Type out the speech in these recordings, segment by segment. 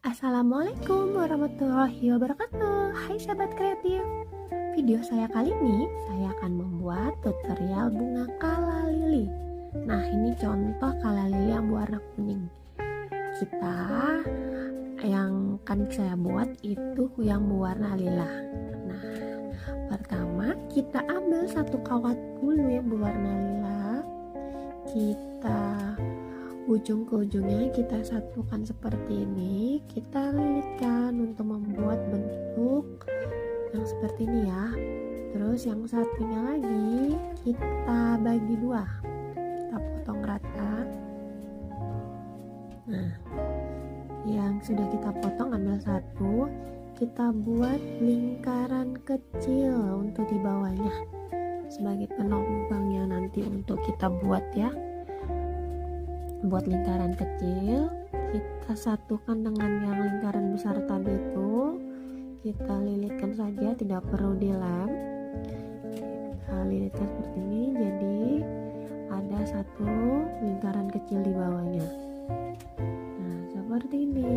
Assalamualaikum warahmatullahi wabarakatuh. Hai sahabat kreatif. Video saya kali ini saya akan membuat tutorial bunga kala lili. Nah, ini contoh kala lili yang berwarna kuning. Yang saya buat itu yang berwarna lila. Nah, pertama kita ambil satu kawat bulu yang berwarna lila. Ujung ke ujungnya kita satukan seperti ini, kita lilitkan untuk membuat bentuk yang seperti ini ya. Terus yang satunya lagi kita bagi dua, kita potong rata. Nah, yang sudah kita potong ambil satu, kita buat lingkaran kecil untuk di bawahnya sebagai penumpangnya nanti untuk kita buat ya. Buat lingkaran kecil, kita satukan dengan yang lingkaran besar tadi itu, kita lilitkan saja, tidak perlu dilem. Kita lilitkan seperti ini, jadi ada satu lingkaran kecil di bawahnya. Nah, seperti ini.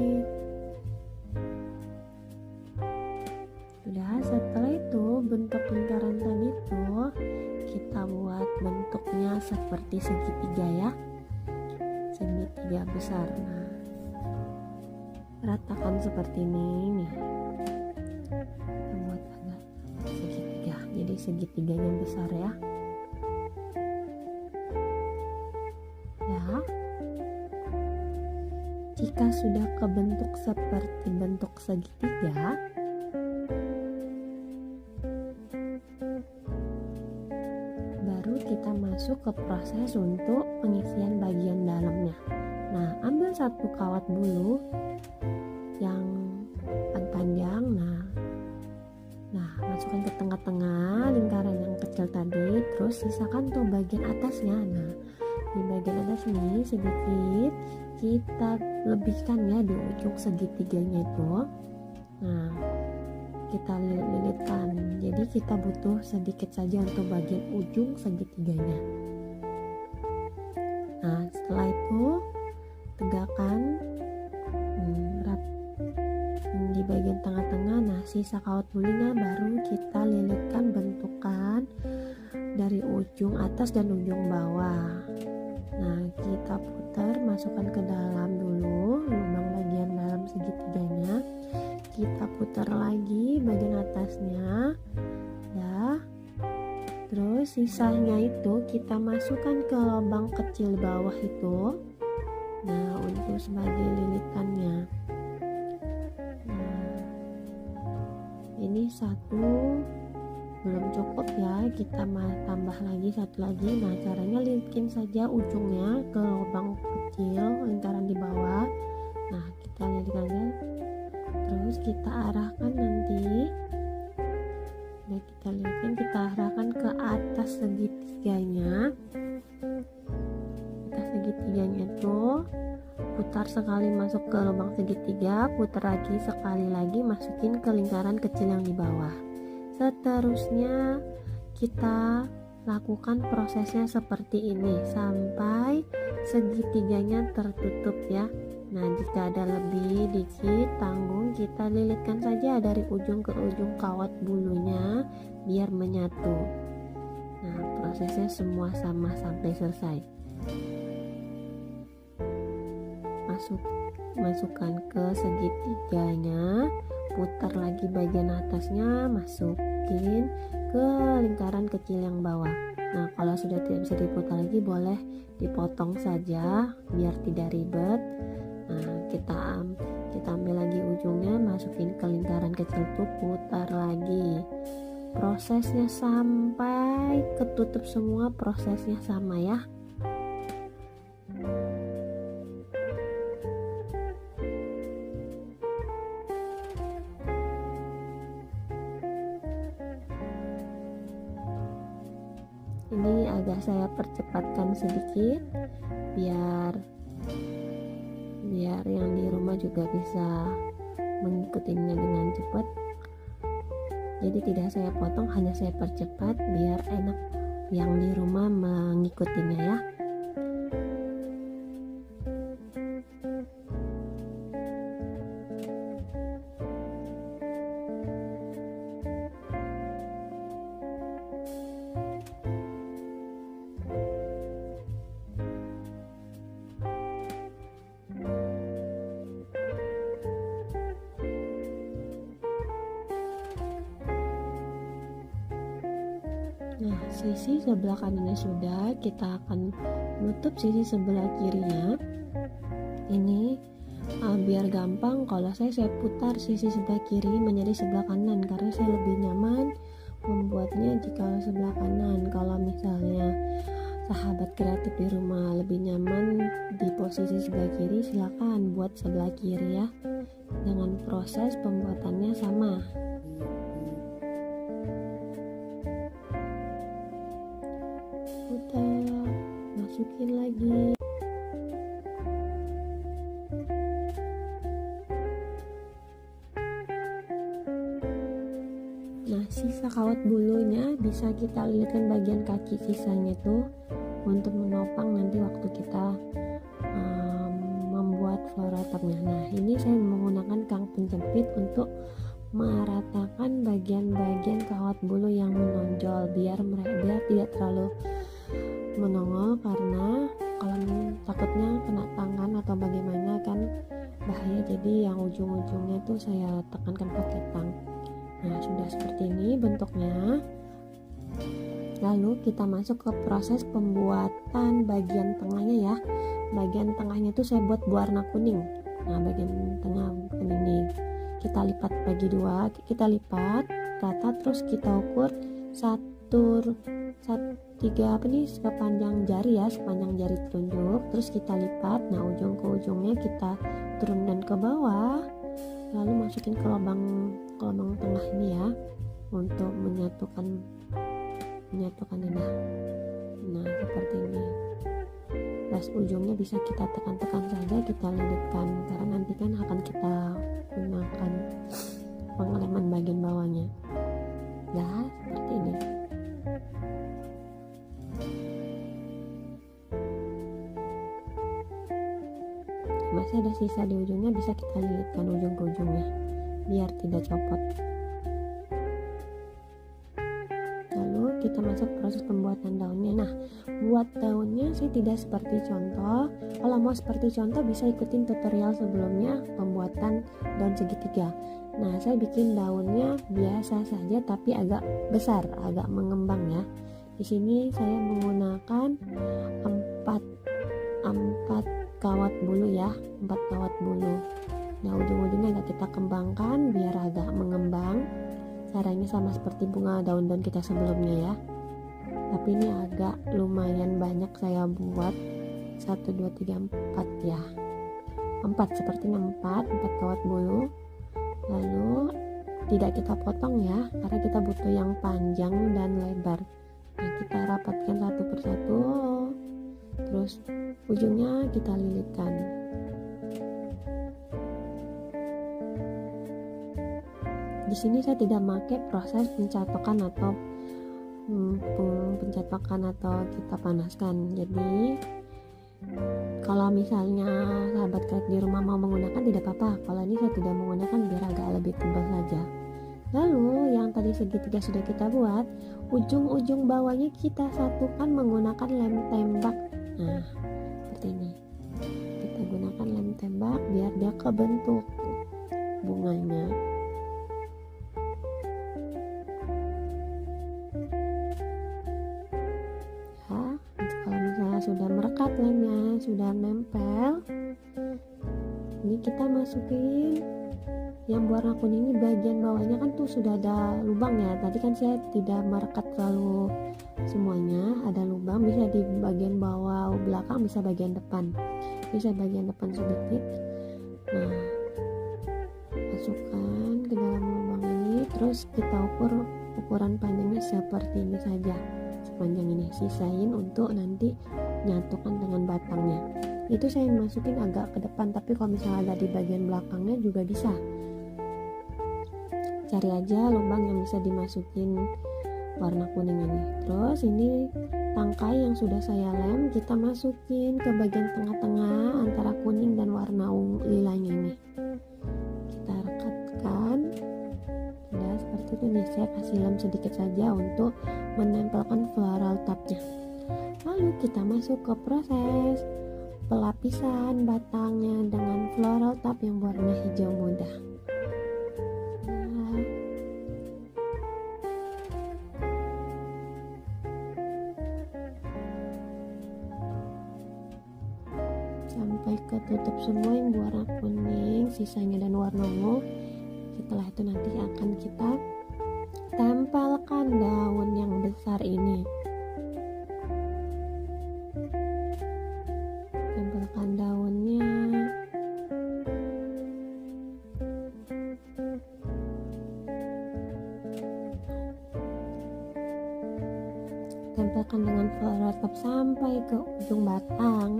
Sudah, setelah itu bentuk lingkaran tadi itu kita buat bentuknya seperti segitiga ya. Segitiga besar. Nah, ratakan seperti ini nih. Kita buat agak segitiga, jadi segitiganya besar ya. Ya, jika sudah kebentuk seperti bentuk segitiga, baru kita masuk ke proses untuk pengisian bagian dalamnya. Nah, ambil satu kawat bulu yang panjang. Nah, masukkan ke tengah-tengah lingkaran yang kecil tadi. Terus sisakan tuh bagian atasnya. Nah, di bagian atas ini sedikit kita lebihkan ya di ujung segitiganya itu. Nah, kita lilitkan, jadi kita butuh sedikit saja untuk bagian ujung segitiganya. Nah, setelah itu tegakkan di bagian tengah-tengah. Nah, sisa kawat bulunya baru kita lilitkan bentukan dari ujung atas dan ujung bawah. Nah, kita putar, masukkan ke dalam dulu lubang bagian dalam segitiganya. Kita putar lagi bagian atasnya ya. Terus sisanya itu kita masukkan ke lubang kecil bawah itu. Nah, untuk sebagai lilitannya. Nah, ini satu belum cukup ya, kita tambah lagi satu lagi. Nah, caranya lilitkan saja ujungnya ke lubang kecil lingkaran di bawah. Nah, kita lilitkan aja. Terus kita arahkan nanti. Nah, kita lilitkan, kita arahkan ke atas segitiganya. Atas segitiganya itu putar sekali masuk ke lubang segitiga, putar lagi sekali lagi, masukin ke lingkaran kecil yang di bawah. Seterusnya kita lakukan prosesnya seperti ini sampai segitiganya tertutup ya. Nah, jika ada lebih dikit tanggung, kita lilitkan saja dari ujung ke ujung kawat bulunya biar menyatu. Nah, prosesnya semua sama sampai selesai. Masukkan ke segitiganya, putar lagi bagian atasnya, masukin ke lingkaran kecil yang bawah. Nah, kalau sudah tidak bisa diputar lagi, boleh dipotong saja biar tidak ribet. Nah, kita ambil lagi ujungnya, masukin ke lingkaran kecil itu, putar lagi. Prosesnya sampai ketutup semua, prosesnya sama ya. Ini agak saya percepatkan sedikit biar yang di rumah juga bisa mengikutinya dengan cepat. Jadi tidak saya potong, hanya saya percepat biar enak yang di rumah mengikutinya ya. sisi sebelah kanannya sudah, kita akan menutup sisi sebelah kirinya. Ini biar gampang, kalau saya putar sisi sebelah kiri menjadi sebelah kanan karena saya lebih nyaman membuatnya jika sebelah kanan. Kalau misalnya sahabat kreatif di rumah lebih nyaman di posisi sebelah kiri, silakan buat sebelah kiri ya. Dengan proses pembuatannya sama. Putar, masukin lagi. Nah, sisa kawat bulunya bisa kita lilitkan bagian kaki sisanya tuh untuk menopang nanti waktu kita membuat floral topnya. Nah, ini saya menggunakan kang penjepit untuk meratakan bagian-bagian kawat bulu yang menonjol biar tidak terlalu menongol, karena kalau takutnya kena tangan atau bagaimana kan bahaya. Jadi yang ujung-ujungnya tuh saya tekankan pakai tang. Nah, sudah seperti ini bentuknya. Lalu kita masuk ke proses pembuatan bagian tengahnya ya. Bagian tengahnya itu saya buat berwarna kuning. Nah, bagian tengah kuning ini kita lipat bagi dua, kita lipat rata, terus kita ukur sepanjang jari ya, sepanjang jari telunjuk, terus kita lipat. Nah, ujung ke ujungnya kita turunkan ke bawah, lalu masukin ke lubang tengah ini ya untuk menyatukan ini. Nah, seperti ini. Pas ujungnya bisa kita tekan-tekan saja, kita lilitkan karena nanti kan akan kita gunakan pengeleman bagian bawahnya. Nah, seperti ini. Masih ada sisa di ujungnya, bisa kita lilitkan ujung ke ujungnya biar tidak copot. Lalu kita masuk proses pembuatan daunnya. Nah, buat daunnya saya tidak seperti contoh. Kalau mau seperti contoh bisa ikutin tutorial sebelumnya pembuatan daun segitiga. Nah, saya bikin daunnya biasa saja tapi agak besar, agak mengembang ya. Di sini saya menggunakan 4 kawat bulu ya, 4 kawat bulu. Nah, ujung-ujungnya agak kita kembangkan biar agak mengembang. Caranya sama seperti bunga daun-daun kita sebelumnya ya. Tapi ini agak lumayan banyak saya buat. 1, 2, 3, 4 ya. 4, sepertinya 4 kawat bulu. Lalu tidak kita potong ya, karena kita butuh yang panjang dan lebar. Nah, kita rapatkan satu persatu. Terus ujungnya kita lilitkan. Di sini saya tidak pakai proses pencatokan atau kita panaskan. Jadi kalau misalnya sahabat kreatif di rumah mau menggunakan tidak apa-apa. Kalau ini saya tidak menggunakan biar agak lebih tebal saja. Lalu yang tadi segitiga sudah kita buat, ujung-ujung bawahnya kita satukan menggunakan lem tembak. Nah, seperti ini. Kita gunakan lem tembak biar dia kebentuk bunganya. Sudah merekat lemnya, sudah nempel, ini kita masukin yang warna kuning ini. Bagian bawahnya kan tuh sudah ada lubang ya, tadi kan saya tidak merekat terlalu semuanya, ada lubang, bisa di bagian bawah belakang, bisa bagian depan, bisa bagian depan sedikit. Nah, masukkan ke dalam lubang ini, terus kita ukur ukuran panjangnya seperti ini saja, sepanjang ini. Sisain untuk nanti nyatukan dengan batangnya. Itu saya masukin agak ke depan, tapi kalau misalnya ada di bagian belakangnya juga bisa. Cari aja lubang yang bisa dimasukin warna kuning ini. Terus ini tangkai yang sudah saya lem kita masukin ke bagian tengah-tengah antara kuning dan warna lilanya ini. Kita rekatkan. Sudah seperti itu nih, saya kasih lem sedikit saja untuk menempelkan floral topnya. Lalu kita masuk ke proses pelapisan batangnya dengan floral top yang warna hijau muda. Nah, kita tutup semua yang warna kuning, sisanya dan warna ungu. Setelah itu nanti akan kita tempelkan daun yang besar ini. Tempelkan daunnya. Tempelkan dengan floral top sampai ke ujung batang.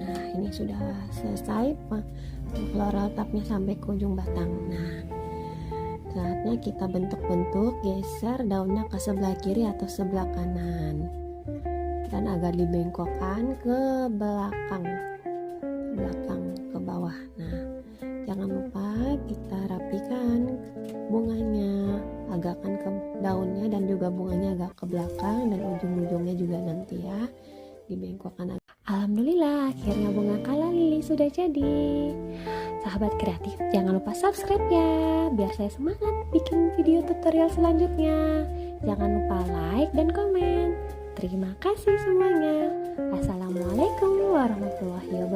Nah, ini sudah selesai floral topnya sampai ke ujung batang. Nah, saatnya kita bentuk-bentuk, geser daunnya ke sebelah kiri atau sebelah kanan dan agak dibengkokkan ke belakang ke bawah. Nah, jangan lupa kita rapikan bunganya, agakkan ke daunnya dan juga bunganya agak ke belakang dan ujung-ujungnya juga nanti ya dibengkokkan. Alhamdulillah, akhirnya bunga kala lili sudah jadi. Sahabat kreatif, jangan lupa subscribe ya, biar saya semangat bikin video tutorial selanjutnya. Jangan lupa like dan komen. Terima kasih semuanya. Assalamualaikum warahmatullahi wabarakatuh.